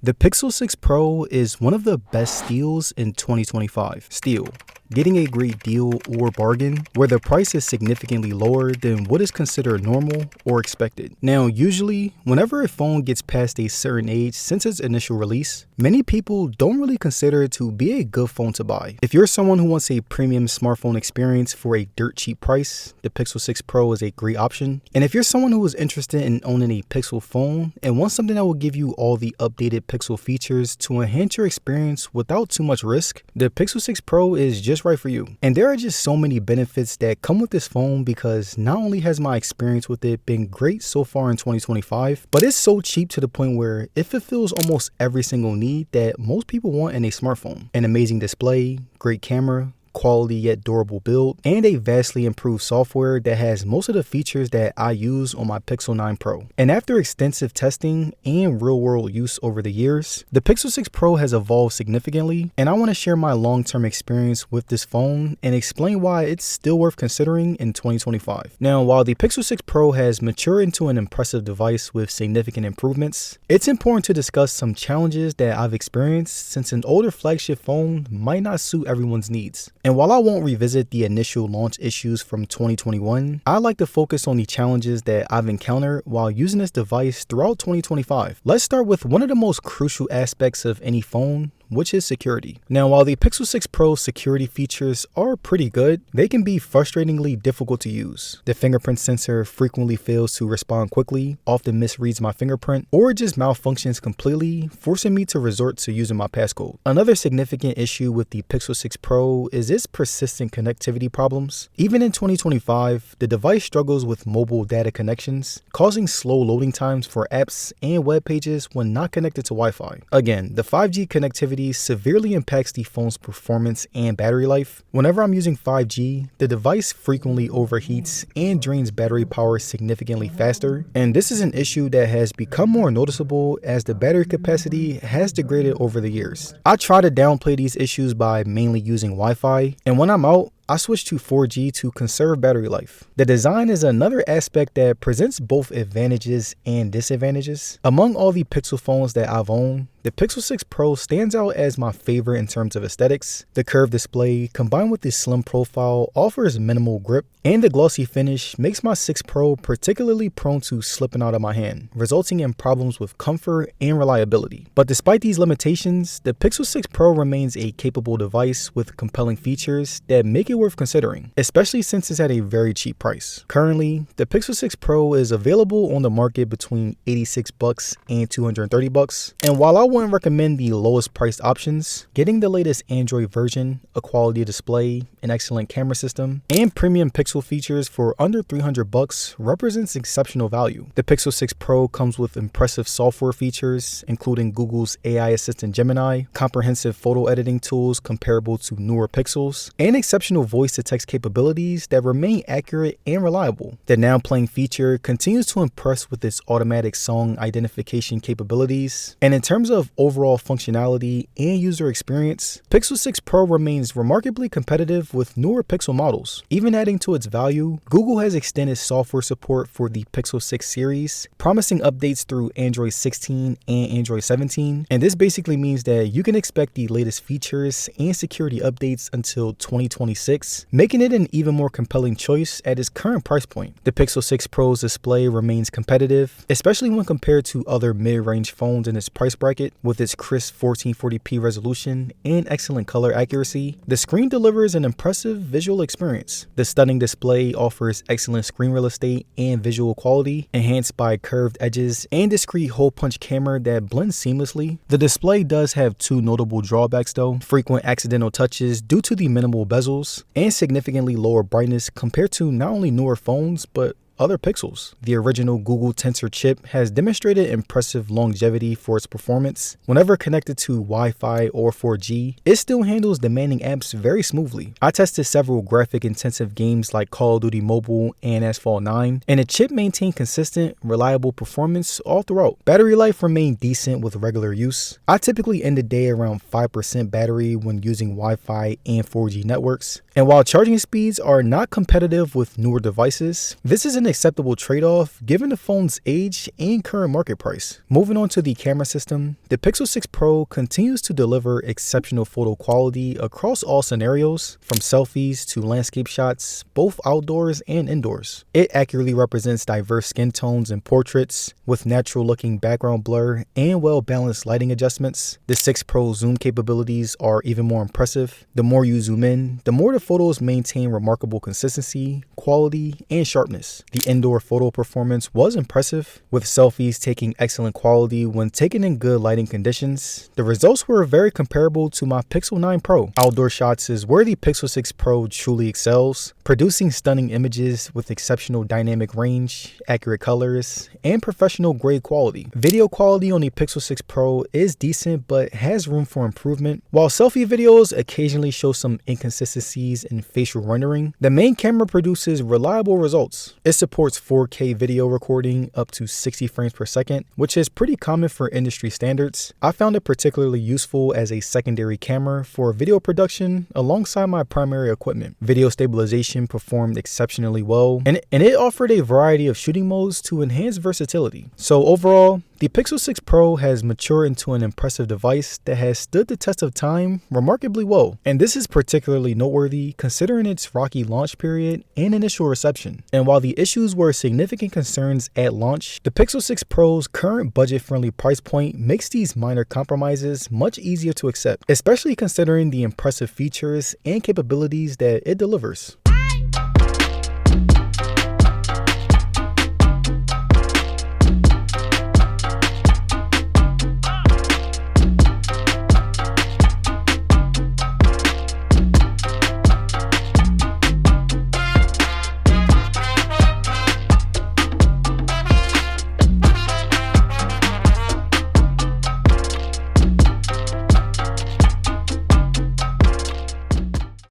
The Pixel 6 Pro is one of the best steals in 2025. Steal: getting a great deal or bargain where the price is significantly lower than what is considered normal or expected. Now, usually, whenever a phone gets past a certain age since its initial release, many people don't really consider it to be a good phone to buy. If you're someone who wants a premium smartphone experience for a dirt cheap price, the Pixel 6 Pro is a great option. And if you're someone who is interested in owning a Pixel phone and wants something that will give you all the updated Pixel features to enhance your experience without too much risk, the Pixel 6 Pro is just right for you. And there are just so many benefits that come with this phone because not only has my experience with it been great so far in 2025, but it's so cheap to the point where it fulfills almost every single need that most people want in a smartphone. An amazing display, great camera, quality yet durable build, and a vastly improved software that has most of the features that I use on my Pixel 9 Pro. And after extensive testing and real-world use over the years, the Pixel 6 Pro has evolved significantly, and I want to share my long-term experience with this phone and explain why it's still worth considering in 2025. Now, while the Pixel 6 Pro has matured into an impressive device with significant improvements, it's important to discuss some challenges that I've experienced since an older flagship phone might not suit everyone's needs. And while I won't revisit the initial launch issues from 2021, I like to focus on the challenges that I've encountered while using this device throughout 2025. Let's start with one of the most crucial aspects of any phone, which is security. Now, while the Pixel 6 Pro security features are pretty good, they can be frustratingly difficult to use. The fingerprint sensor frequently fails to respond quickly, often misreads my fingerprint, or just malfunctions completely, forcing me to resort to using my passcode. Another significant issue with the Pixel 6 Pro is its persistent connectivity problems. Even in 2025, the device struggles with mobile data connections, causing slow loading times for apps and web pages when not connected to Wi-Fi. Again, the 5G connectivity severely impacts the phone's performance and battery life. Whenever I'm using 5G, the device frequently overheats and drains battery power significantly faster, and this is an issue that has become more noticeable as the battery capacity has degraded over the years. I try to downplay these issues by mainly using Wi-Fi, and when I'm out, I switched to 4G to conserve battery life. The design is another aspect that presents both advantages and disadvantages. Among all the Pixel phones that I've owned, the Pixel 6 Pro stands out as my favorite in terms of aesthetics. The curved display, combined with the slim profile, offers minimal grip, and the glossy finish makes my 6 Pro particularly prone to slipping out of my hand, resulting in problems with comfort and reliability. But despite these limitations, the Pixel 6 Pro remains a capable device with compelling features that make it worth considering, especially since it's at a very cheap price. Currently, the Pixel 6 Pro is available on the market between $86 and $230, and while I wouldn't recommend the lowest priced options, getting the latest Android version, a quality display, an excellent camera system, and premium Pixel features for under $300 represents exceptional value. The Pixel 6 Pro comes with impressive software features, including Google's AI assistant Gemini, comprehensive photo editing tools comparable to newer Pixels, and exceptional voice-to-text capabilities that remain accurate and reliable. The Now Playing feature continues to impress with its automatic song identification capabilities, and in terms of overall functionality and user experience, Pixel 6 Pro remains remarkably competitive with newer Pixel models. Even adding to its value, Google has extended software support for the Pixel 6 series, promising updates through Android 16 and Android 17, and this basically means that you can expect the latest features and security updates until 2026, making it an even more compelling choice at its current price point. The Pixel 6 Pro's display remains competitive, especially when compared to other mid-range phones in its price bracket. With its crisp 1440p resolution and excellent color accuracy, the screen delivers an impressive visual experience. The stunning display offers excellent screen real estate and visual quality, enhanced by curved edges and discrete hole punch camera that blends seamlessly. The display does have two notable drawbacks though: frequent accidental touches due to the minimal bezels, and significantly lower brightness compared to not only newer phones, but other Pixels. The original Google Tensor chip has demonstrated impressive longevity for its performance. Whenever connected to Wi-Fi or 4G, it still handles demanding apps very smoothly. I tested several graphic-intensive games like Call of Duty Mobile and Asphalt 9, and the chip maintained consistent, reliable performance all throughout. Battery life remained decent with regular use. I typically end the day around 5% battery when using Wi-Fi and 4G networks, And while charging speeds are not competitive with newer devices, this is an acceptable trade-off given the phone's age and current market price. Moving on to the camera system, the Pixel 6 Pro continues to deliver exceptional photo quality across all scenarios, from selfies to landscape shots, both outdoors and indoors. It accurately represents diverse skin tones in portraits, with natural-looking background blur and well-balanced lighting adjustments. The 6 Pro zoom capabilities are even more impressive. The more you zoom in, the more the photos maintain remarkable consistency, quality, and sharpness. The indoor photo performance was impressive, with selfies taking excellent quality when taken in good lighting conditions. The results were very comparable to my Pixel 9 Pro. Outdoor shots is where the Pixel 6 Pro truly excels, producing stunning images with exceptional dynamic range, accurate colors, and professional grade quality. Video quality on the Pixel 6 Pro is decent but has room for improvement. While selfie videos occasionally show some inconsistencies in facial rendering, the main camera produces reliable results. It supports 4K video recording up to 60 frames per second, which is pretty common for industry standards. I found it particularly useful as a secondary camera for video production alongside my primary equipment. Video stabilization performed exceptionally well, and it offered a variety of shooting modes to enhance versatility. So overall, the Pixel 6 Pro has matured into an impressive device that has stood the test of time remarkably well, and this is particularly noteworthy considering its rocky launch period and initial reception. And while the issues were significant concerns at launch, the Pixel 6 Pro's current budget-friendly price point makes these minor compromises much easier to accept, especially considering the impressive features and capabilities that it delivers.